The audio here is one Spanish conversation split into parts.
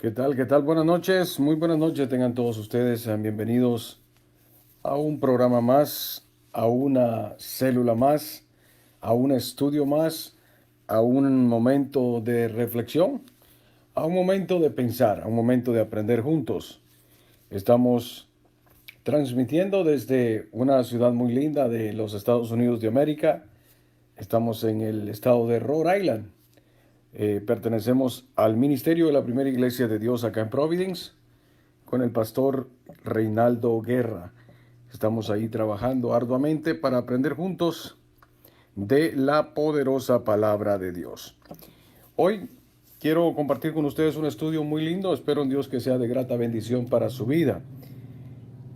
¿Qué tal? ¿Qué tal? Buenas noches, muy buenas noches tengan todos ustedes. Sean bienvenidos a un programa más, a una célula más, a un estudio más, a un momento de reflexión, a un momento de pensar, a un momento de aprender juntos. Estamos transmitiendo desde una ciudad muy linda de los Estados Unidos de América. Estamos en el estado de Rhode Island. Pertenecemos al ministerio de la Primera Iglesia de Dios acá en Providence con el pastor Reinaldo Guerra. Estamos ahí trabajando arduamente para aprender juntos de la poderosa palabra de Dios. Hoy quiero compartir con ustedes un estudio muy lindo. Espero en Dios que sea de grata bendición para su vida.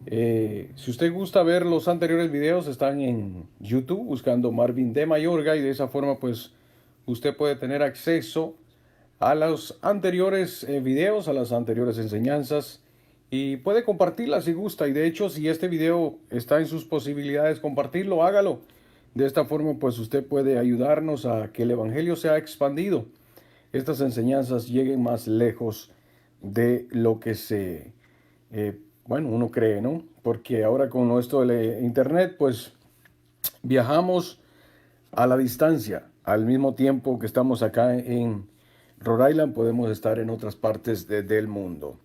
Si usted gusta ver los anteriores videos, están en YouTube buscando Marvin de Mayorga y de esa forma pues usted puede tener acceso a los anteriores videos, a las anteriores enseñanzas y puede compartirlas si gusta. Y de hecho, si este video está en sus posibilidades compartirlo, hágalo. De esta forma pues usted puede ayudarnos a que el evangelio sea expandido. Estas enseñanzas lleguen más lejos de lo que uno cree, ¿no? Porque ahora con esto del internet, pues viajamos a la distancia. Al mismo tiempo que estamos acá en Rhode Island, podemos estar en otras partes del mundo.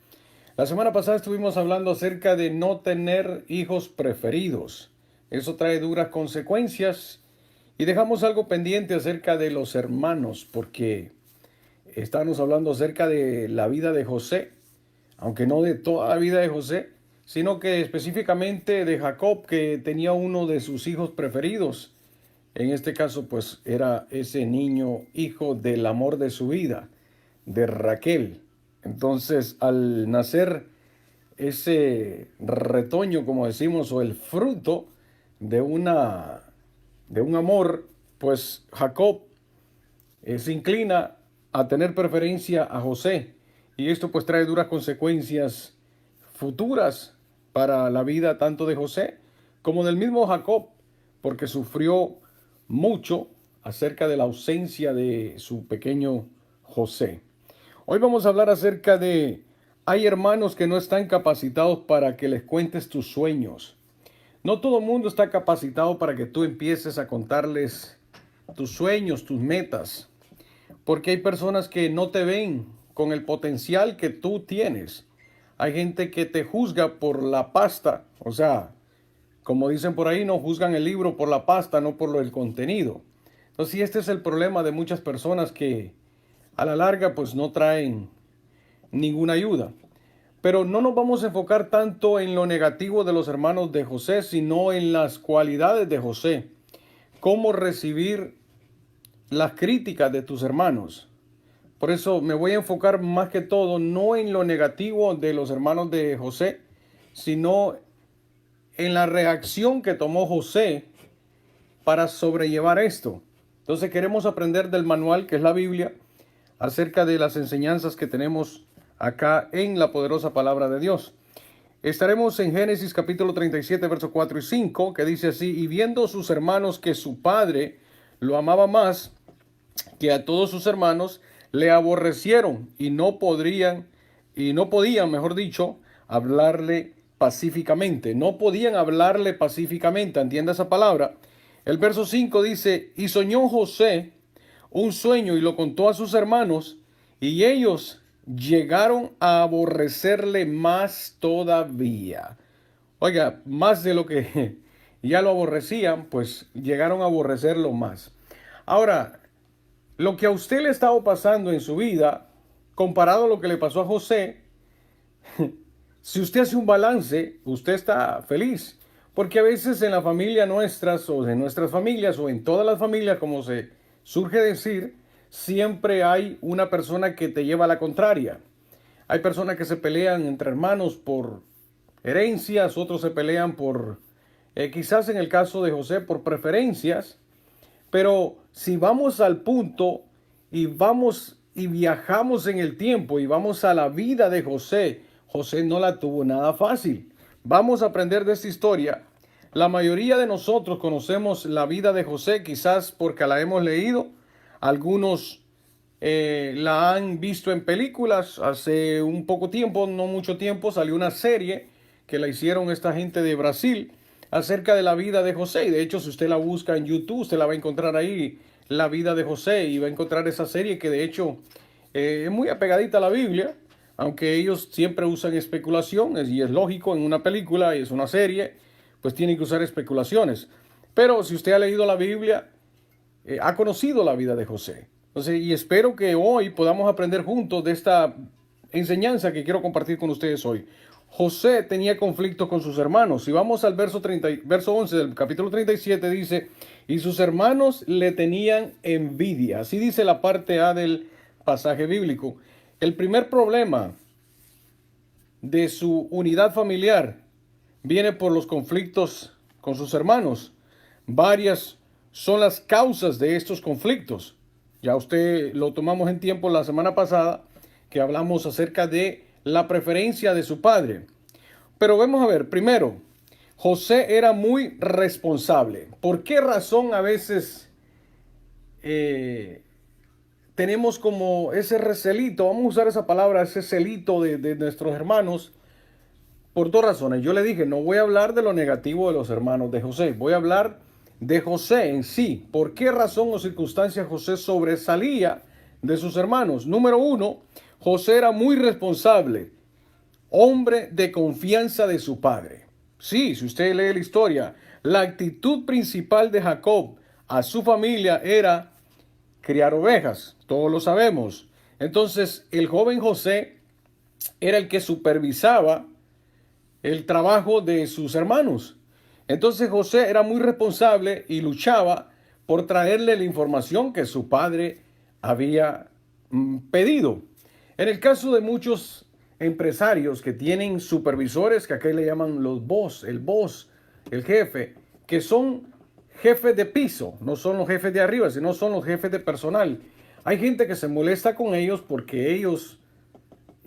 La semana pasada estuvimos hablando acerca de no tener hijos preferidos. Eso trae duras consecuencias. Y dejamos algo pendiente acerca de los hermanos, porque estábamos hablando acerca de la vida de José, aunque no de toda la vida de José, sino que específicamente de Jacob, que tenía uno de sus hijos preferidos. En este caso, pues era ese niño hijo del amor de su vida, de Raquel. Entonces, al nacer ese retoño, como decimos, o el fruto de de un amor, pues Jacob se inclina a tener preferencia a José. Y esto pues trae duras consecuencias futuras para la vida tanto de José como del mismo Jacob, porque sufrió mucho acerca de la ausencia de su pequeño José. Hoy vamos a hablar acerca de, hay hermanos que no están capacitados para que les cuentes tus sueños. No todo el mundo está capacitado para que tú empieces a contarles tus sueños, tus metas, porque hay personas que no te ven con el potencial que tú tienes. Hay gente que te juzga por la pasta, o sea, como dicen por ahí, no juzgan el libro por la pasta, no por el contenido. Entonces, sí, este es el problema de muchas personas que a la larga pues no traen ninguna ayuda. Pero no nos vamos a enfocar tanto en lo negativo de los hermanos de José, sino en las cualidades de José. Cómo recibir las críticas de tus hermanos. Por eso me voy a enfocar más que todo no en lo negativo de los hermanos de José, sino en la reacción que tomó José para sobrellevar esto. Entonces queremos aprender del manual que es la Biblia acerca de las enseñanzas que tenemos acá en la poderosa palabra de Dios. Estaremos en Génesis capítulo 37, versos 4 y 5, que dice así: y viendo sus hermanos que su padre lo amaba más que a todos sus hermanos, le aborrecieron y no podían, mejor dicho, hablarle pacíficamente. No podían hablarle pacíficamente, entienda esa palabra. El verso 5 dice: y soñó José un sueño y lo contó a sus hermanos, y ellos llegaron a aborrecerle más todavía. Oiga, más de lo que ya lo aborrecían, pues llegaron a aborrecerlo más. Ahora, lo que a usted le ha estado pasando en su vida, comparado a lo que le pasó a José, si usted hace un balance, usted está feliz. Porque a veces en la familia nuestras, o en nuestras familias, o en todas las familias, como se surge decir, siempre hay una persona que te lleva a la contraria. Hay personas que se pelean entre hermanos por herencias, otros se pelean por, quizás en el caso de José, por preferencias. Pero si vamos al punto y vamos y viajamos en el tiempo y vamos a la vida de José, José no la tuvo nada fácil. Vamos a aprender de esta historia. La mayoría de nosotros conocemos la vida de José, quizás porque la hemos leído. Algunos la han visto en películas. Hace un poco tiempo, no mucho tiempo, salió una serie que la hicieron esta gente de Brasil acerca de la vida de José. Y de hecho, si usted la busca en YouTube, usted la va a encontrar ahí, la vida de José, y va a encontrar esa serie que de hecho es muy apegadita a la Biblia, aunque ellos siempre usan especulación, y es lógico, en una película y es una serie, pues tienen que usar especulaciones. Pero si usted ha leído la Biblia, ha conocido la vida de José. Entonces, y espero que hoy podamos aprender juntos de esta enseñanza que quiero compartir con ustedes hoy. José tenía conflictos con sus hermanos. Si vamos al verso 11 del capítulo 37, dice, y sus hermanos le tenían envidia. Así dice la parte A del pasaje bíblico. El primer problema de su unidad familiar viene por los conflictos con sus hermanos. Varias son las causas de estos conflictos. Ya usted lo tomamos en tiempo la semana pasada, que hablamos acerca de la preferencia de su padre. Pero vamos a ver, primero, José era muy responsable. ¿Por qué razón a veces tenemos como ese recelito? Vamos a usar esa palabra, ese celito de nuestros hermanos. Por dos razones. Yo le dije, no voy a hablar de lo negativo de los hermanos de José. Voy a hablar de José en sí. ¿Por qué razón o circunstancia José sobresalía de sus hermanos? Número uno, José era muy responsable, hombre de confianza de su padre. Sí, si usted lee la historia, la actitud principal de Jacob a su familia era criar ovejas. Todos lo sabemos. Entonces, el joven José era el que supervisaba el trabajo de sus hermanos. Entonces José era muy responsable y luchaba por traerle la información que su padre había pedido. En el caso de muchos empresarios que tienen supervisores, que acá le llaman los boss, el jefe, que son jefes de piso, no son los jefes de arriba, sino son los jefes de personal. Hay gente que se molesta con ellos porque ellos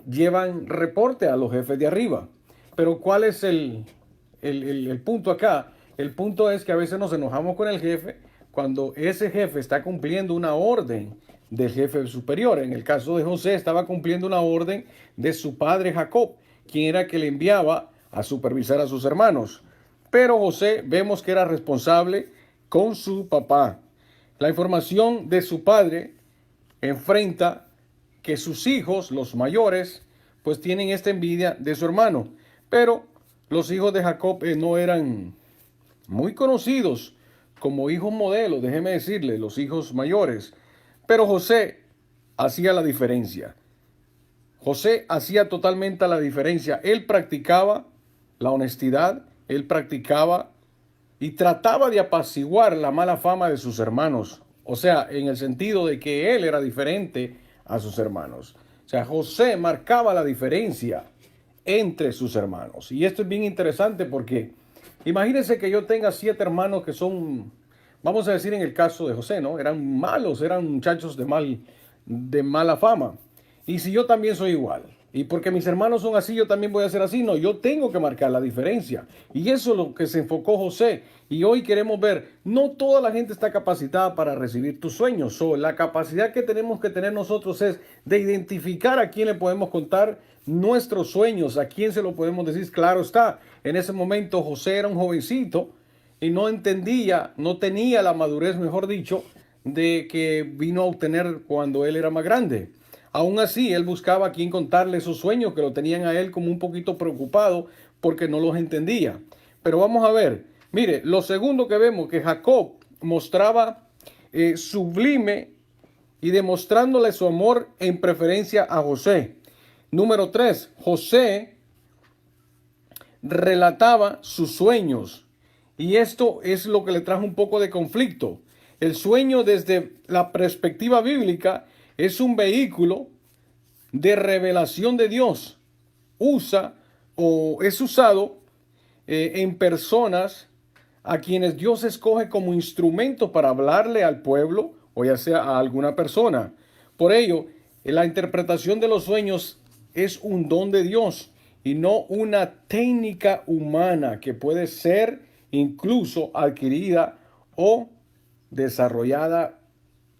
llevan reporte a los jefes de arriba. Pero ¿cuál es el punto acá? El punto es que a veces nos enojamos con el jefe cuando ese jefe está cumpliendo una orden del jefe superior. En el caso de José, estaba cumpliendo una orden de su padre Jacob, quien era que le enviaba a supervisar a sus hermanos. Pero José vemos que era responsable con su papá. La información de su padre enfrenta que sus hijos, los mayores, pues tienen esta envidia de su hermano. Pero los hijos de Jacob no eran muy conocidos como hijos modelos, déjeme decirle, los hijos mayores. Pero José hacía la diferencia. José hacía totalmente la diferencia. Él practicaba la honestidad, él practicaba y trataba de apaciguar la mala fama de sus hermanos. O sea, en el sentido de que él era diferente a sus hermanos. O sea, José marcaba la diferencia entre sus hermanos. Y esto es bien interesante porque imagínense que yo tenga 7 hermanos que son, vamos a decir en el caso de José, ¿no? Eran malos, eran muchachos de mala fama. Y si yo también soy igual, y porque mis hermanos son así, yo también voy a ser así, no, yo tengo que marcar la diferencia. Y eso es lo que se enfocó José. Y hoy queremos ver, no toda la gente está capacitada para recibir tus sueños. La capacidad que tenemos que tener nosotros es de identificar a quién le podemos contar nuestros sueños, a quién se lo podemos decir. Claro está, en ese momento José era un jovencito y no entendía, no tenía la madurez, mejor dicho, de que vino a obtener cuando él era más grande. Aún así, él buscaba a quien contarle esos sueños que lo tenían a él como un poquito preocupado porque no los entendía. Pero vamos a ver, mire, lo segundo que vemos que Jacob mostraba sublime y demostrándole su amor en preferencia a José. Número 3, José relataba sus sueños y esto es lo que le trajo un poco de conflicto. El sueño desde la perspectiva bíblica es un vehículo de revelación de Dios. Es usado en personas a quienes Dios escoge como instrumento para hablarle al pueblo o ya sea a alguna persona. Por ello, la interpretación de los sueños es un don de Dios y no una técnica humana que puede ser incluso adquirida o desarrollada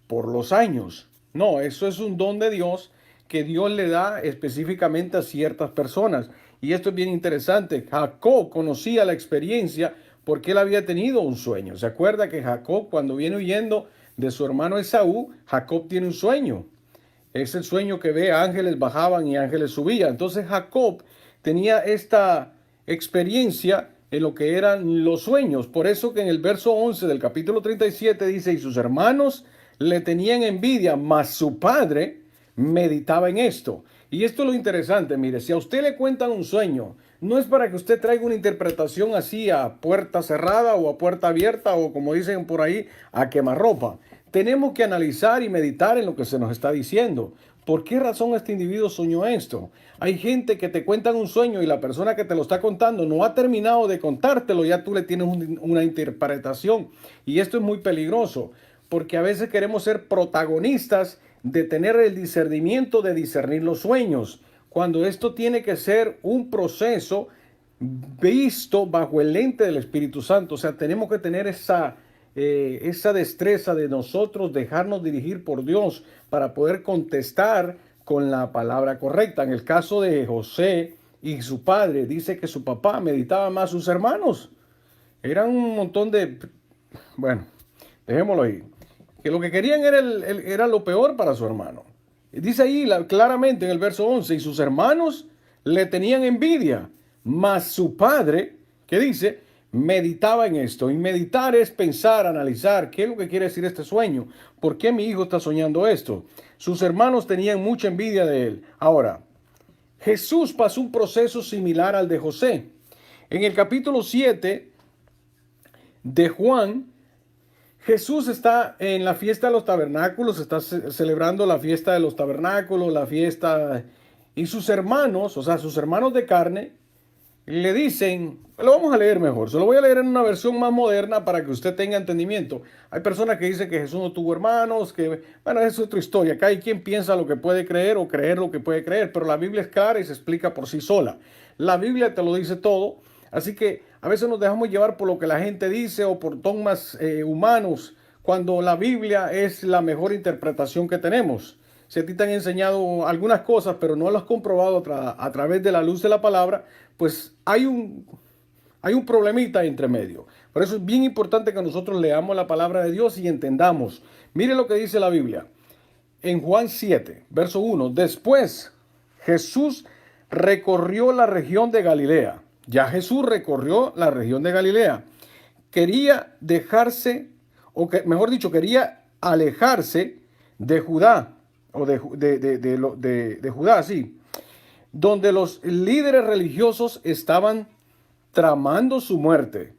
por los años. No, eso es un don de Dios que Dios le da específicamente a ciertas personas. Y esto es bien interesante. Jacob conocía la experiencia porque él había tenido un sueño. ¿Se acuerda que Jacob, cuando viene huyendo de su hermano Esaú, Jacob tiene un sueño? Es el sueño que ve ángeles bajaban y ángeles subían. Entonces Jacob tenía esta experiencia en lo que eran los sueños. Por eso que en el verso 11 del capítulo 37 dice, y sus hermanos le tenían envidia, mas su padre meditaba en esto. Y esto es lo interesante, mire, si a usted le cuentan un sueño, no es para que usted traiga una interpretación así a puerta cerrada o a puerta abierta o como dicen por ahí, a quemarropa. Tenemos que analizar y meditar en lo que se nos está diciendo. ¿Por qué razón este individuo soñó esto? Hay gente que te cuentan un sueño y la persona que te lo está contando no ha terminado de contártelo, ya tú le tienes una interpretación. Y esto es muy peligroso, porque a veces queremos ser protagonistas de tener el discernimiento de discernir los sueños, cuando esto tiene que ser un proceso visto bajo el lente del Espíritu Santo. O sea, tenemos que tener esa destreza de nosotros dejarnos dirigir por Dios para poder contestar con la palabra correcta. En el caso de José y su padre, dice que su papá meditaba más sus hermanos. Eran un montón de... Bueno, dejémoslo ahí. Que lo que querían era lo peor para su hermano. Dice ahí claramente en el verso 11, y sus hermanos le tenían envidia, mas su padre, ¿qué dice? Meditaba en esto. Y meditar es pensar, analizar, ¿qué es lo que quiere decir este sueño? ¿Por qué mi hijo está soñando esto? Sus hermanos tenían mucha envidia de él. Ahora, Jesús pasó un proceso similar al de José. En el capítulo 7 de Juan, Jesús está en la fiesta de los tabernáculos, está celebrando la fiesta de los tabernáculos, la fiesta, y sus hermanos, o sea, sus hermanos de carne, le dicen, lo vamos a leer mejor, se lo voy a leer en una versión más moderna para que usted tenga entendimiento. Hay personas que dicen que Jesús no tuvo hermanos, que, bueno, es otra historia, acá hay quien piensa lo que puede creer o creer lo que puede creer, pero la Biblia es clara y se explica por sí sola. La Biblia te lo dice todo, así que a veces nos dejamos llevar por lo que la gente dice o por dogmas humanos, cuando la Biblia es la mejor interpretación que tenemos. Si a ti te han enseñado algunas cosas, pero no las has comprobado a través de la luz de la palabra, pues hay un problemita entre medio. Por eso es bien importante que nosotros leamos la palabra de Dios y entendamos. Mire lo que dice la Biblia. En Juan 7, verso 1. Después Jesús recorrió la región de Galilea. Ya Jesús recorrió la región de Galilea. Quería dejarse, mejor dicho, quería alejarse de Judá, o de Judá, sí, donde los líderes religiosos estaban tramando su muerte.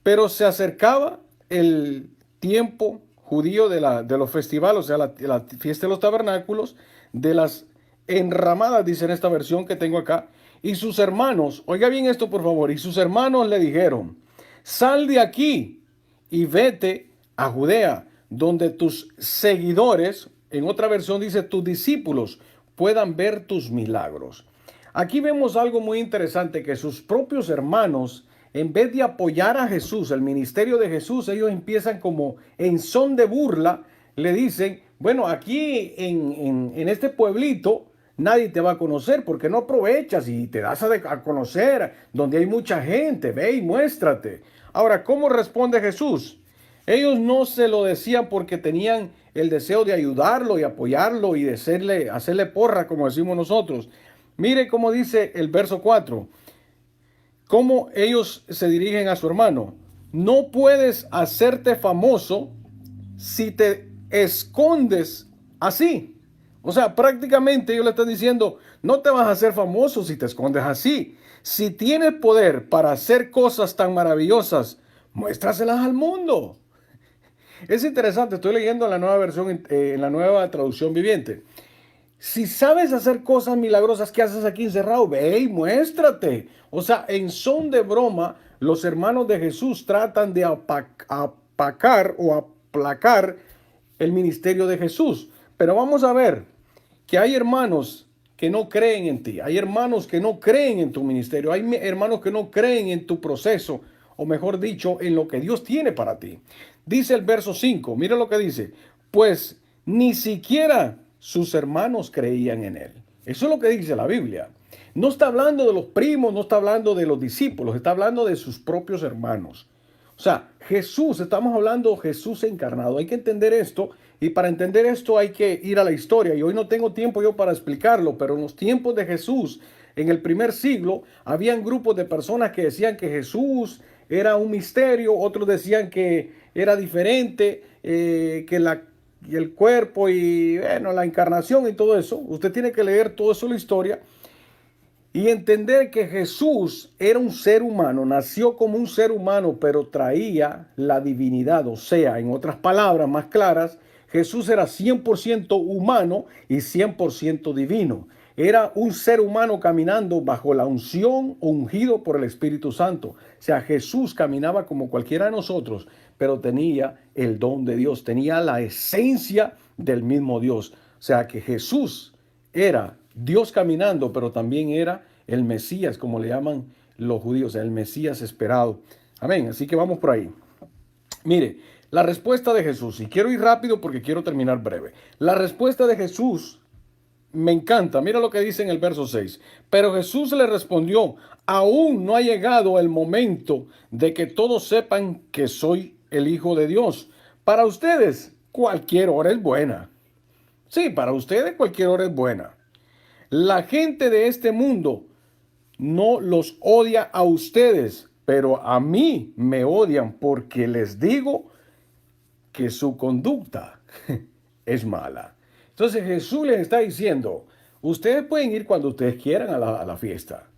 Pero se acercaba el tiempo judío de los festivales, o sea, la fiesta de los tabernáculos, de las enramadas, dice en esta versión que tengo acá. Y sus hermanos, oiga bien esto por favor, y sus hermanos le dijeron, sal de aquí y vete a Judea, donde tus seguidores, en otra versión dice tus discípulos, puedan ver tus milagros. Aquí vemos algo muy interesante, que sus propios hermanos, en vez de apoyar a Jesús, el ministerio de Jesús, ellos empiezan como en son de burla, le dicen, bueno, aquí en este pueblito, nadie te va a conocer porque no aprovechas y te das a conocer donde hay mucha gente. Ve y muéstrate. Ahora, ¿cómo responde Jesús? Ellos no se lo decían porque tenían el deseo de ayudarlo y apoyarlo y de hacerle porra, como decimos nosotros. Mire cómo dice el verso 4. Cómo ellos se dirigen a su hermano. No puedes hacerte famoso si te escondes así. O sea, prácticamente ellos le están diciendo, no te vas a hacer famoso si te escondes así. Si tienes poder para hacer cosas tan maravillosas, muéstraselas al mundo. Es interesante, estoy leyendo la nueva versión, en la nueva traducción viviente. Si sabes hacer cosas milagrosas, ¿qué haces aquí encerrado? Ve y muéstrate. O sea, en son de broma, los hermanos de Jesús tratan de apacar o aplacar el ministerio de Jesús. Pero vamos a ver que hay hermanos que no creen en ti. Hay hermanos que no creen en tu ministerio. Hay hermanos que no creen en tu proceso, o mejor dicho, en lo que Dios tiene para ti. Dice el verso 5, mira lo que dice. Pues Ni siquiera sus hermanos creían en él. Eso es lo que dice la Biblia. No está hablando de los primos, no está hablando de los discípulos, está hablando de sus propios hermanos. O sea, Jesús, estamos hablando de Jesús encarnado. Hay que entender esto, y para entender esto hay que ir a la historia. Y hoy no tengo tiempo yo para explicarlo, pero en los tiempos de Jesús, en el primer siglo, habían grupos de personas que decían que Jesús era un misterio, otros decían que era diferente, y el cuerpo y bueno, la encarnación y todo eso. Usted tiene que leer todo eso, la historia, y entender que Jesús era un ser humano, nació como un ser humano, pero traía la divinidad. O sea, en otras palabras más claras, Jesús era 100% humano y 100% divino. Era un ser humano caminando bajo la unción, ungido por el Espíritu Santo. O sea, Jesús caminaba como cualquiera de nosotros, pero tenía el don de Dios, tenía la esencia del mismo Dios. O sea, que Jesús era Dios caminando, pero también era el Mesías, como le llaman los judíos, el Mesías esperado. Amén. Así que vamos por ahí. Mire, la respuesta de Jesús, y quiero ir rápido porque quiero terminar breve. La respuesta de Jesús me encanta. Mira lo que dice en el verso 6. Pero Jesús le respondió: aún no ha llegado el momento de que todos sepan que soy el Hijo de Dios. Para ustedes, cualquier hora es buena. Sí, para ustedes cualquier hora es buena. La gente de este mundo no los odia a ustedes, pero a mí me odian porque les digo que su conducta es mala. Entonces Jesús les está diciendo: ustedes pueden ir cuando ustedes quieran a la fiesta,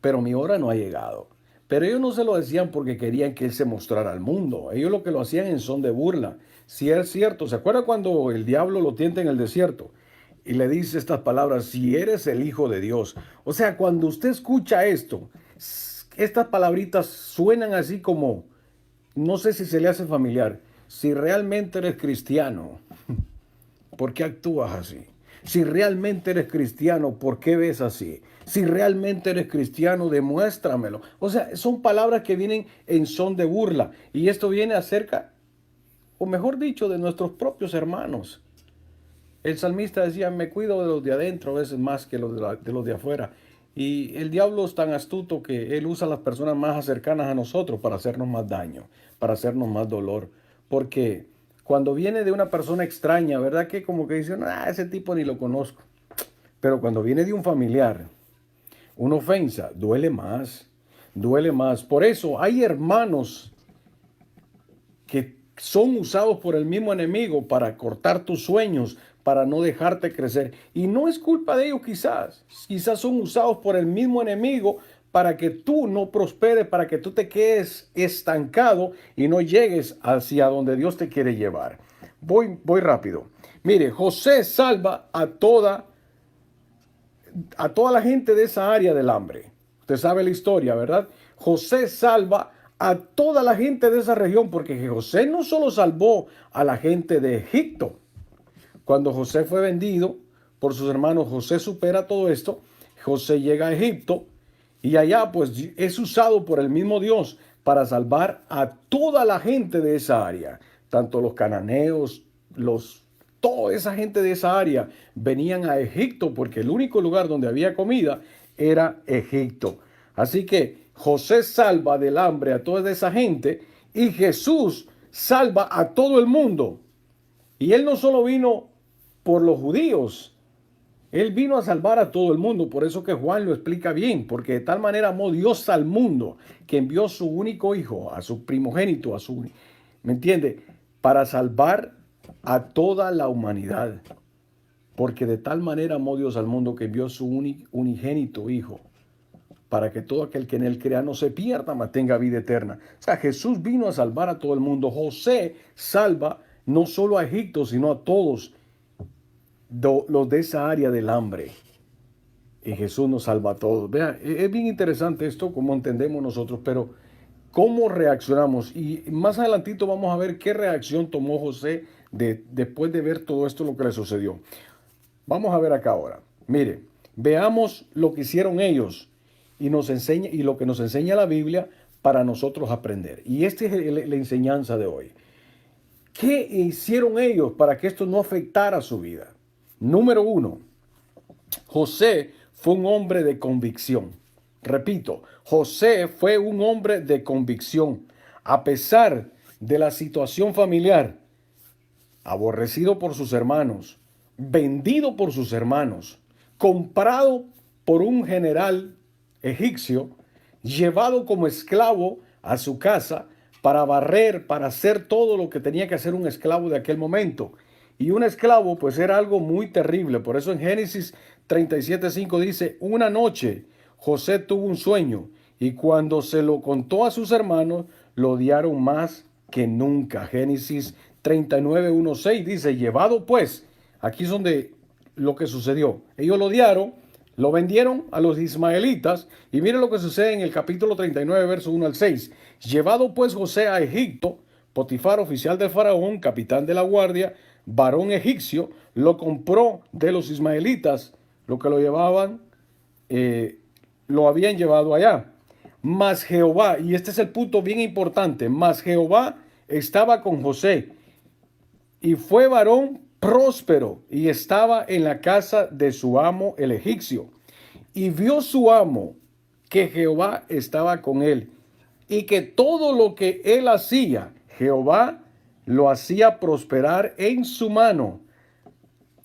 pero mi hora no ha llegado. Pero ellos no se lo decían porque querían que él se mostrara al mundo. Ellos lo que lo hacían en son de burla. Si es cierto, ¿se acuerda cuando el diablo lo tienta en el desierto? Y le dice estas palabras: si eres el Hijo de Dios. O sea, cuando usted escucha esto, estas palabritas suenan así como, no sé si se le hace familiar. Si realmente eres cristiano, ¿por qué actúas así? Si realmente eres cristiano, ¿por qué ves así? Si realmente eres cristiano, demuéstramelo. O sea, son palabras que vienen en son de burla. Y esto viene acerca, o mejor dicho, de nuestros propios hermanos. El salmista decía: me cuido de los de adentro a veces más que de los de afuera. Y el diablo es tan astuto que él usa a las personas más cercanas a nosotros para hacernos más daño, para hacernos más dolor. Porque cuando viene de una persona extraña, ¿verdad? Que como que dicen: ah, ese tipo ni lo conozco. Pero cuando viene de un familiar, una ofensa, duele más, duele más. Por eso hay hermanos que son usados por el mismo enemigo para cortar tus sueños, para no dejarte crecer. Y no es culpa de ellos quizás. Quizás son usados por el mismo enemigo para que tú no prosperes, para que tú te quedes estancado y no llegues hacia donde Dios te quiere llevar. Voy rápido. Mire, José salva a toda la gente de esa área del hambre. Usted sabe la historia, ¿verdad? José salva a toda la gente de esa región, porque José no solo salvó a la gente de Egipto. Cuando José fue vendido por sus hermanos, José supera todo esto. José llega a Egipto y allá pues es usado por el mismo Dios para salvar a toda la gente de esa área. Tanto los cananeos, toda esa gente de esa área venían a Egipto porque el único lugar donde había comida era Egipto. Así que José salva del hambre a toda esa gente y Jesús salva a todo el mundo. Y él no solo vino por los judíos, él vino a salvar a todo el mundo. Por eso que Juan lo explica bien, porque de tal manera amó Dios al mundo que envió su único hijo, a su primogénito, ¿me entiende? Para salvar a toda la humanidad. Porque de tal manera amó Dios al mundo que envió su unigénito hijo, para que todo aquel que en él crea no se pierda, mas tenga vida eterna. O sea, Jesús vino a salvar a todo el mundo. José salva no solo a Egipto, sino a todos los de esa área del hambre. Y Jesús nos salva a todos. Vean, es bien interesante esto, como entendemos nosotros, pero ¿cómo reaccionamos? Y más adelantito vamos a ver qué reacción tomó José después de ver todo esto, lo que le sucedió. Vamos a ver acá ahora. Mire, veamos lo que hicieron ellos y lo que nos enseña la Biblia para nosotros aprender. Y esta es la enseñanza de hoy. ¿Qué hicieron ellos para que esto no afectara su vida? Número uno, José fue un hombre de convicción. Repito, José fue un hombre de convicción. A pesar de la situación familiar, aborrecido por sus hermanos, vendido por sus hermanos, comprado por un general egipcio, llevado como esclavo a su casa para barrer, para hacer todo lo que tenía que hacer un esclavo de aquel momento. Y un esclavo pues era algo muy terrible. Por eso en Génesis 37:5 dice, una noche José tuvo un sueño y cuando se lo contó a sus hermanos, lo odiaron más que nunca. Génesis 39:1-6 dice, llevado pues, aquí es donde lo que sucedió. Ellos lo odiaron, lo vendieron a los ismaelitas y miren lo que sucede en el capítulo 39, verso 1-6. Llevado pues José a Egipto, Potifar, oficial del faraón, capitán de la guardia, varón egipcio, lo compró de los ismaelitas, lo que lo llevaban, lo habían llevado allá. Mas Jehová, y este es el punto bien importante, mas Jehová estaba con José y fue varón próspero y estaba en la casa de su amo el egipcio. Y vio su amo que Jehová estaba con él y que todo lo que él hacía, Jehová lo hacía prosperar en su mano.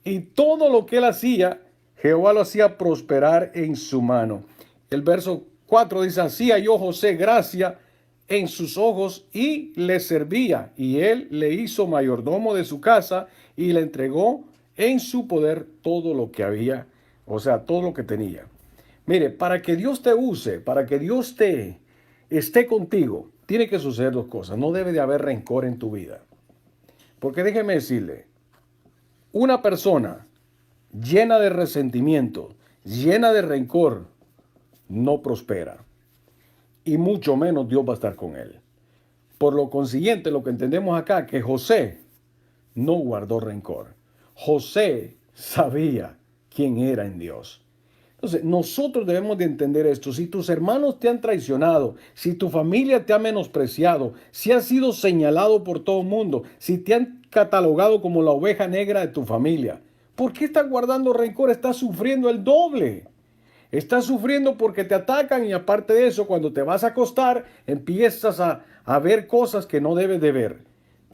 Y todo lo que él hacía, Jehová lo hacía prosperar en su mano. El verso 4 dice, así halló José gracia en sus ojos y le servía. Y él le hizo mayordomo de su casa y le entregó en su poder todo lo que había, o sea, todo lo que tenía. Mire, para que Dios te use, para que Dios te esté contigo, tiene que suceder dos cosas. No debe de haber rencor en tu vida. Porque déjeme decirle, una persona llena de resentimiento, llena de rencor, no prospera. Y mucho menos Dios va a estar con él. Por lo consiguiente, lo que entendemos acá, que José no guardó rencor. José sabía quién era en Dios. Entonces, nosotros debemos de entender esto. Si tus hermanos te han traicionado, si tu familia te ha menospreciado, si has sido señalado por todo el mundo, si te han catalogado como la oveja negra de tu familia, ¿por qué estás guardando rencor? Estás sufriendo el doble. Estás sufriendo porque te atacan y aparte de eso, cuando te vas a acostar, empiezas a ver cosas que no debes de ver.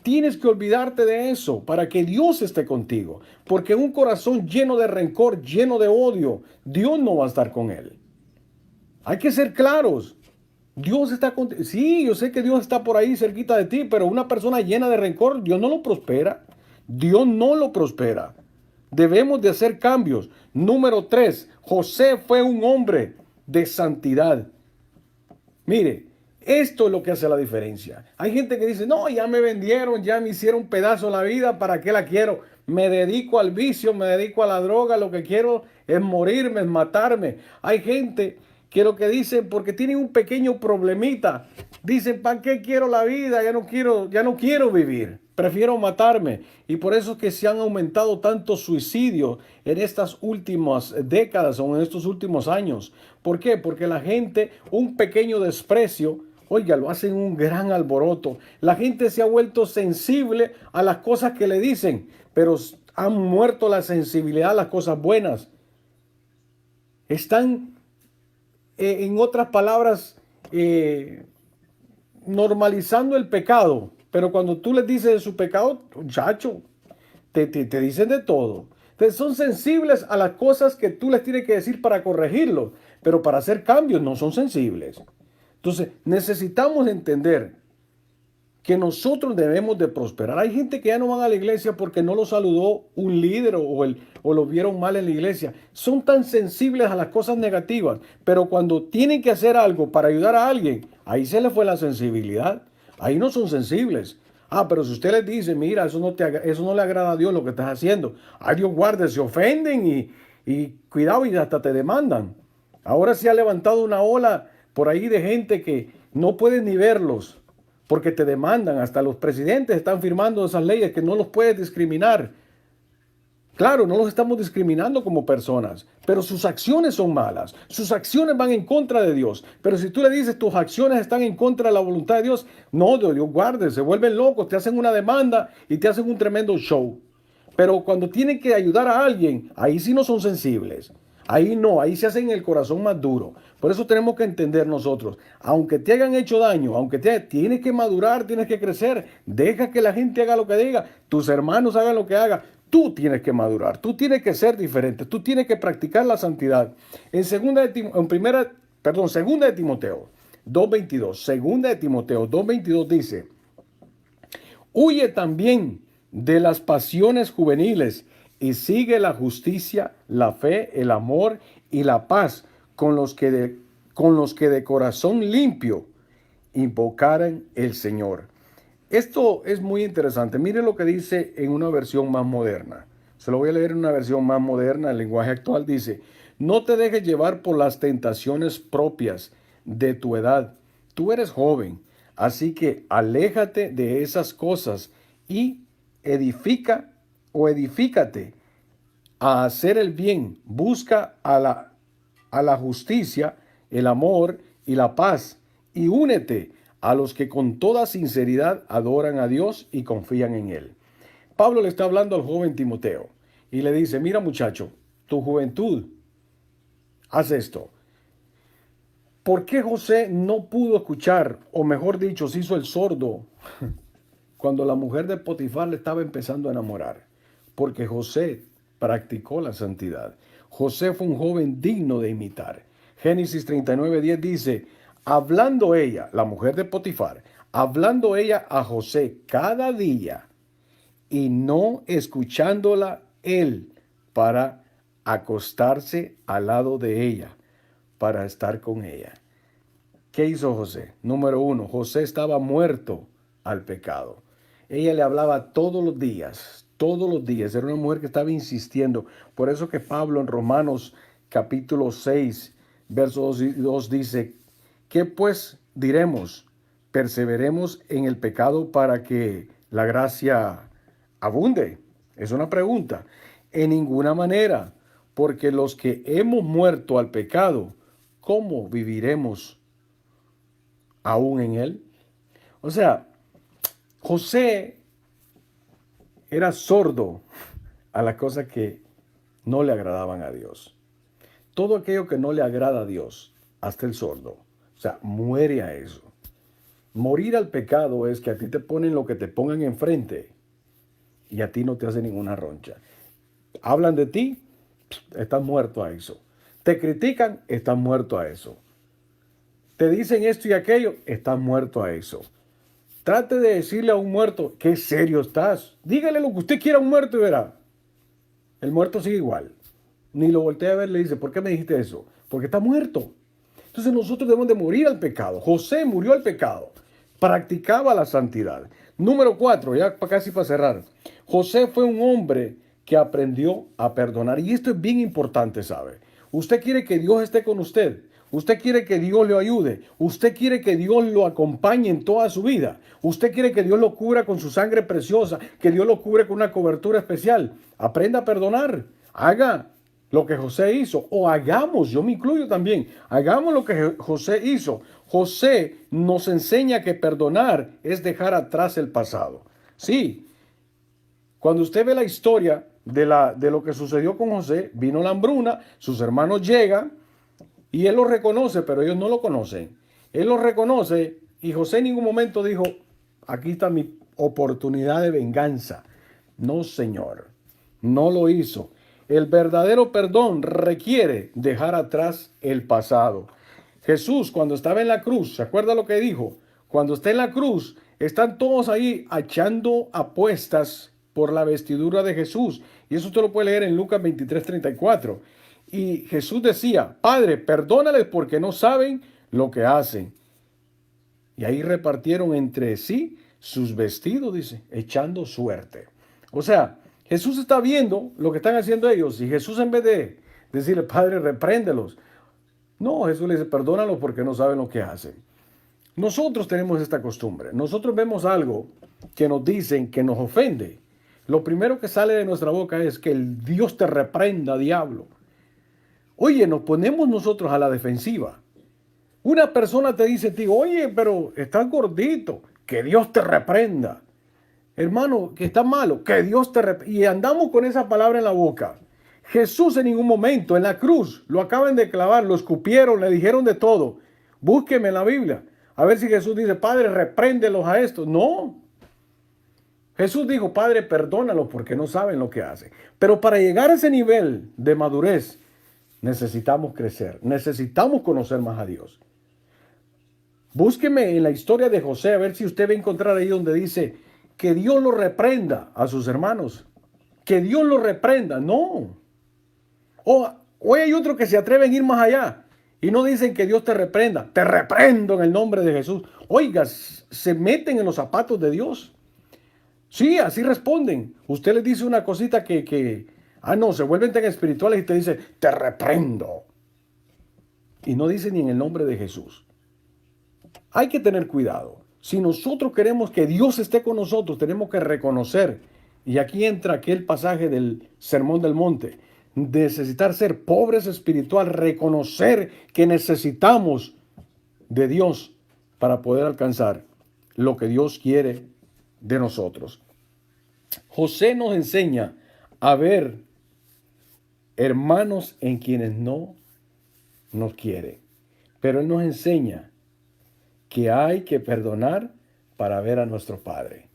Tienes que olvidarte de eso para que Dios esté contigo. Porque un corazón lleno de rencor, lleno de odio, Dios no va a estar con él. Hay que ser claros. Dios está contigo. Sí, yo sé que Dios está por ahí cerquita de ti, pero una persona llena de rencor, Dios no lo prospera. Dios no lo prospera. Debemos de hacer cambios. Número 3, José fue un hombre de santidad. Mire, esto es lo que hace la diferencia. Hay gente que dice, no, ya me vendieron, ya me hicieron un pedazo la vida, ¿para qué la quiero? Me dedico al vicio, me dedico a la droga, lo que quiero es morirme, es matarme. Hay gente que lo que dice, porque tienen un pequeño problemita, dicen, ¿para qué quiero la vida? Ya no quiero vivir, prefiero matarme. Y por eso es que se han aumentado tantos suicidios en estas últimas décadas o en estos últimos años. ¿Por qué? Porque la gente, un pequeño desprecio, oiga, lo hacen un gran alboroto. La gente se ha vuelto sensible a las cosas que le dicen, pero han muerto la sensibilidad a las cosas buenas. Están, en otras palabras, normalizando el pecado. Pero cuando tú les dices de su pecado, muchacho, te dicen de todo. Entonces son sensibles a las cosas que tú les tienes que decir para corregirlo. Pero para hacer cambios no son sensibles. Entonces necesitamos entender que nosotros debemos de prosperar. Hay gente que ya no van a la iglesia porque no lo saludó un líder o lo vieron mal en la iglesia. Son tan sensibles a las cosas negativas, pero cuando tienen que hacer algo para ayudar a alguien, ahí se les fue la sensibilidad. Ahí no son sensibles. Ah, pero si usted les dice, mira, eso no le agrada a Dios lo que estás haciendo. Ay, Dios guarde, se ofenden y cuidado y hasta te demandan. Ahora se ha levantado una ola por ahí de gente que no puedes ni verlos porque te demandan. Hasta los presidentes están firmando esas leyes que no los puedes discriminar. Claro, no los estamos discriminando como personas, pero sus acciones son malas. Sus acciones van en contra de Dios. Pero si tú le dices tus acciones están en contra de la voluntad de Dios, no, Dios guarde, se vuelven locos, te hacen una demanda y te hacen un tremendo show. Pero cuando tienen que ayudar a alguien, ahí sí no son sensibles. Ahí no, ahí se hacen el corazón más duro. Por eso tenemos que entender nosotros, aunque te hayan hecho daño, tienes que madurar, tienes que crecer, deja que la gente haga lo que diga, tus hermanos hagan lo que hagan, tú tienes que madurar, tú tienes que ser diferente, tú tienes que practicar la santidad. Segunda de Timoteo 2:22, segunda de Timoteo 2:22 dice, huye también de las pasiones juveniles y sigue la justicia, la fe, el amor y la paz con los que de corazón limpio invocaren el Señor. Esto es muy interesante. Mire lo que dice en una versión más moderna. Se lo voy a leer en una versión más moderna. El lenguaje actual dice, no te dejes llevar por las tentaciones propias de tu edad. Tú eres joven, así que aléjate de esas cosas y edifícate a hacer el bien. Busca a la justicia, el amor y la paz y únete a los que con toda sinceridad adoran a Dios y confían en Él. Pablo le está hablando al joven Timoteo y le dice, mira muchacho, tu juventud, haz esto. ¿Por qué José no pudo escuchar, o mejor dicho, se hizo el sordo cuando la mujer de Potifar le estaba empezando a enamorar? Porque José practicó la santidad. José fue un joven digno de imitar. Génesis 39:10 dice, hablando ella, la mujer de Potifar, hablando ella a José cada día y no escuchándola él para acostarse al lado de ella, para estar con ella. ¿Qué hizo José? Número uno, José estaba muerto al pecado. Ella le hablaba todos los días, todos los días. Era una mujer que estaba insistiendo. Por eso que Pablo en Romanos capítulo 6, verso 2 y 2 dice, ¿qué pues diremos? ¿Perseveremos en el pecado para que la gracia abunde? Es una pregunta. En ninguna manera, porque los que hemos muerto al pecado, ¿cómo viviremos aún en él? O sea, José era sordo a las cosas que no le agradaban a Dios. Todo aquello que no le agrada a Dios, hasta el sordo. O sea, muere a eso. Morir al pecado es que a ti te ponen lo que te pongan enfrente y a ti no te hace ninguna roncha. Hablan de ti, estás muerto a eso. Te critican, estás muerto a eso. Te dicen esto y aquello, estás muerto a eso. Trate de decirle a un muerto, qué serio estás. Dígale lo que usted quiera a un muerto y verá. El muerto sigue igual. Ni lo voltea a ver, le dice, ¿por qué me dijiste eso? Porque está muerto. Entonces nosotros debemos de morir al pecado. José murió al pecado. Practicaba la santidad. Número 4, ya casi para cerrar. José fue un hombre que aprendió a perdonar. Y esto es bien importante, ¿sabe? Usted quiere que Dios esté con usted. Usted quiere que Dios le ayude. Usted quiere que Dios lo acompañe en toda su vida. Usted quiere que Dios lo cubra con su sangre preciosa, que Dios lo cubre con una cobertura especial. Aprenda a perdonar. Haga lo que José hizo. O hagamos, yo me incluyo también, hagamos lo que José hizo. José nos enseña que perdonar es dejar atrás el pasado. Sí, cuando usted ve la historia de lo que sucedió con José, vino la hambruna, sus hermanos llegan, y él lo reconoce, pero ellos no lo conocen. Él lo reconoce y José en ningún momento dijo, aquí está mi oportunidad de venganza. No, señor, no lo hizo. El verdadero perdón requiere dejar atrás el pasado. Jesús, cuando estaba en la cruz, ¿se acuerda lo que dijo? Cuando está en la cruz, están todos ahí echando apuestas por la vestidura de Jesús. Y eso usted lo puede leer en Lucas 23:34. Y Jesús decía, Padre, perdónales porque no saben lo que hacen. Y ahí repartieron entre sí sus vestidos, dice, echando suerte. O sea, Jesús está viendo lo que están haciendo ellos. Y Jesús, en vez de decirle, Padre, repréndelos, no, Jesús le dice, perdónalos porque no saben lo que hacen. Nosotros tenemos esta costumbre. Nosotros vemos algo que nos dicen que nos ofende. lo primero que sale de nuestra boca es que el Dios te reprenda, diablo. Oye, nos ponemos nosotros a la defensiva. Una persona te dice a ti, oye, pero estás gordito, que Dios te reprenda. Hermano, que está malo, que Dios te reprenda. Y andamos con esa palabra en la boca. Jesús en ningún momento, en la cruz, lo acaban de clavar, lo escupieron, le dijeron de todo. Búsqueme en la Biblia, a ver si Jesús dice, Padre, repréndelos a estos. No. Jesús dijo, Padre, perdónalos porque no saben lo que hacen. Pero para llegar a ese nivel de madurez, necesitamos crecer, necesitamos conocer más a Dios. Búsqueme en la historia de José, a ver si usted va a encontrar ahí donde dice que Dios lo reprenda a sus hermanos. Que Dios lo reprenda. No. Hoy hay otros que se atreven a ir más allá y no dicen que Dios te reprenda. Te reprendo en el nombre de Jesús. Oiga, se meten en los zapatos de Dios. Sí, así responden. Usted les dice una cosita no, se vuelven tan espirituales y te dice, te reprendo. Y no dice ni en el nombre de Jesús. Hay que tener cuidado. Si nosotros queremos que Dios esté con nosotros, tenemos que reconocer, y aquí entra aquel pasaje del Sermón del Monte, necesitar ser pobres espiritual, reconocer que necesitamos de Dios para poder alcanzar lo que Dios quiere de nosotros. José nos enseña a ver hermanos en quienes no nos quiere, pero él nos enseña que hay que perdonar para ver a nuestro Padre.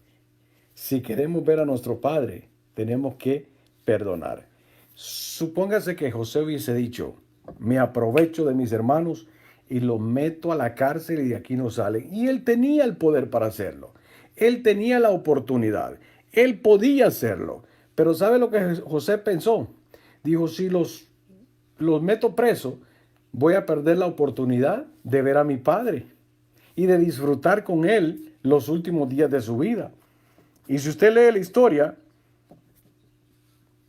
Si queremos ver a nuestro Padre, tenemos que perdonar. Supóngase que José hubiese dicho, me aprovecho de mis hermanos y los meto a la cárcel y de aquí no salen. Y él tenía el poder para hacerlo. Él tenía la oportunidad. Él podía hacerlo. Pero ¿sabe lo que José pensó? Dijo, si los meto preso, voy a perder la oportunidad de ver a mi padre y de disfrutar con él los últimos días de su vida. Y si usted lee la historia,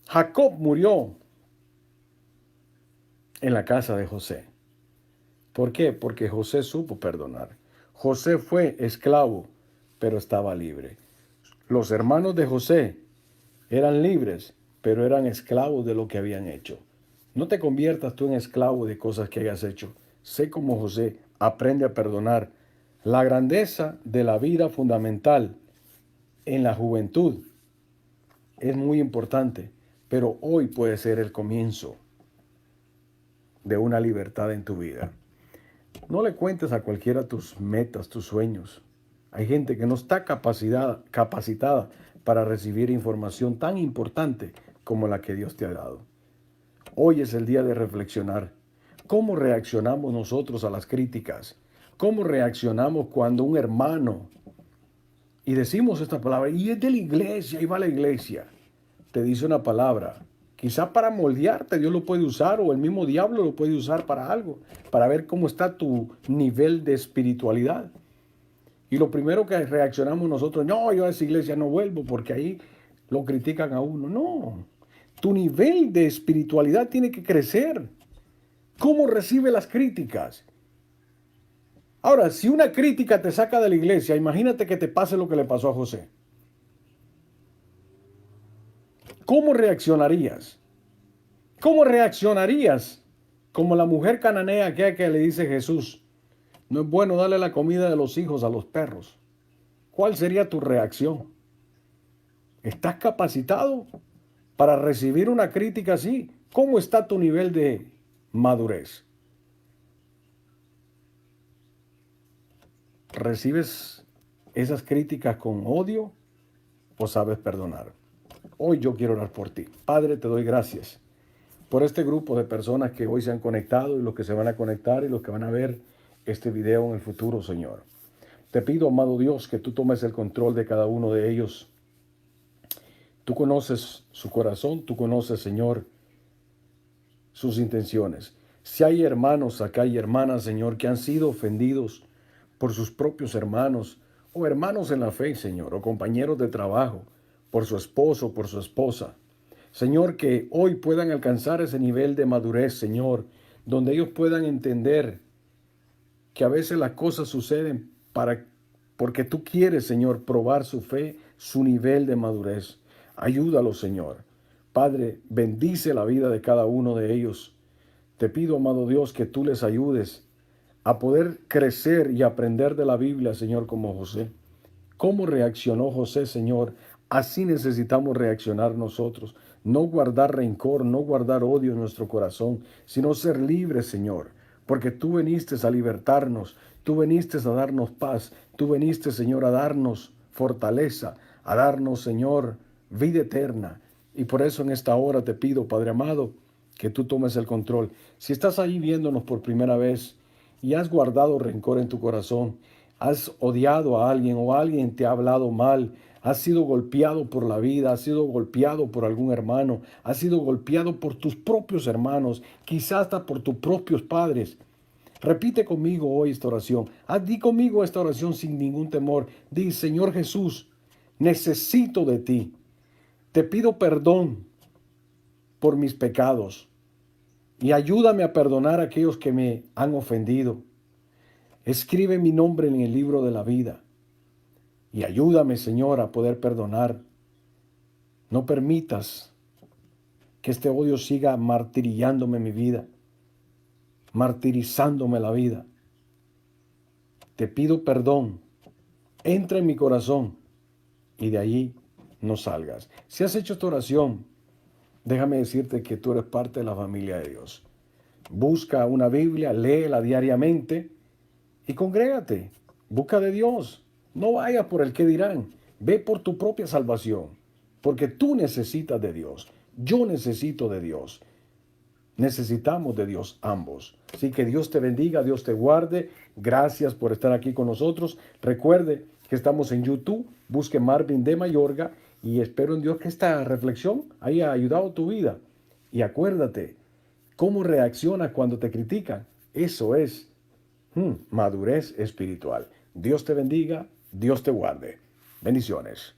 Jacob murió en la casa de José. ¿Por qué? Porque José supo perdonar. José fue esclavo, pero estaba libre. Los hermanos de José eran libres, pero eran esclavos de lo que habían hecho. No te conviertas tú en esclavo de cosas que hayas hecho. Sé como José, aprende a perdonar. La grandeza de la vida fundamental en la juventud es muy importante, pero hoy puede ser el comienzo de una libertad en tu vida. No le cuentes a cualquiera tus metas, tus sueños. Hay gente que no está capacitada para recibir información tan importante como la que Dios te ha dado. Hoy es el día de reflexionar. ¿Cómo reaccionamos nosotros a las críticas? ¿Cómo reaccionamos cuando un hermano, y decimos esta palabra, y es de la iglesia, y va a la iglesia, te dice una palabra, quizá para moldearte Dios lo puede usar, o el mismo diablo lo puede usar para algo, para ver cómo está tu nivel de espiritualidad? Y lo primero que reaccionamos nosotros, no, yo a esa iglesia no vuelvo porque ahí lo critican a uno. No, tu nivel de espiritualidad tiene que crecer. ¿Cómo recibe las críticas? Ahora, si una crítica te saca de la iglesia, imagínate que te pase lo que le pasó a José. ¿Cómo reaccionarías? ¿Cómo reaccionarías como la mujer cananea que le dice Jesús, no es bueno darle la comida de los hijos a los perros? ¿Cuál sería tu reacción? ¿Estás capacitado para recibir una crítica así? ¿Cómo está tu nivel de madurez? ¿Recibes esas críticas con odio o sabes perdonar? Hoy yo quiero orar por ti. Padre, te doy gracias por este grupo de personas que hoy se han conectado y los que se van a conectar y los que van a ver este video en el futuro, Señor. Te pido, amado Dios, que tú tomes el control de cada uno de ellos. Tú conoces su corazón, tú conoces, Señor, sus intenciones. Si hay hermanos acá y hermanas, Señor, que han sido ofendidos por sus propios hermanos o hermanos en la fe, Señor, o compañeros de trabajo, por su esposo, por su esposa, Señor, que hoy puedan alcanzar ese nivel de madurez, Señor, donde ellos puedan entender que a veces las cosas suceden porque tú quieres, Señor, probar su fe, su nivel de madurez. Ayúdalos, Señor. Padre, bendice la vida de cada uno de ellos. Te pido, amado Dios, que tú les ayudes a poder crecer y aprender de la Biblia, Señor, como José. ¿Cómo reaccionó José, Señor? Así necesitamos reaccionar nosotros. No guardar rencor, no guardar odio en nuestro corazón, sino ser libres, Señor. Porque tú veniste a libertarnos, tú veniste a darnos paz, tú veniste, Señor, a darnos fortaleza, a darnos, Señor, vida eterna. Y por eso en esta hora te pido, Padre amado, que tú tomes el control. Si estás ahí viéndonos por primera vez y has guardado rencor en tu corazón, has odiado a alguien o alguien te ha hablado mal, has sido golpeado por la vida, has sido golpeado por algún hermano, has sido golpeado por tus propios hermanos, quizás hasta por tus propios padres. Repite conmigo hoy esta oración. Di conmigo esta oración sin ningún temor. Di, Señor Jesús, necesito de ti. Te pido perdón por mis pecados y ayúdame a perdonar a aquellos que me han ofendido. Escribe mi nombre en el libro de la vida y ayúdame, Señor, a poder perdonar. No permitas que este odio siga martirillándome mi vida, martirizándome la vida. Te pido perdón, entra en mi corazón y de allí no salgas. Si has hecho esta oración, déjame decirte que tú eres parte de la familia de Dios. Busca una Biblia, léela diariamente y congrégate. Busca de Dios. No vayas por el que dirán. Ve por tu propia salvación. Porque tú necesitas de Dios. Yo necesito de Dios. Necesitamos de Dios ambos. Así que Dios te bendiga, Dios te guarde. Gracias por estar aquí con nosotros. Recuerde que estamos en YouTube. Busque Marvin de Mayorga. Y espero en Dios que esta reflexión haya ayudado tu vida. Y acuérdate, cómo reaccionas cuando te critican. Eso es madurez espiritual. Dios te bendiga, Dios te guarde. Bendiciones.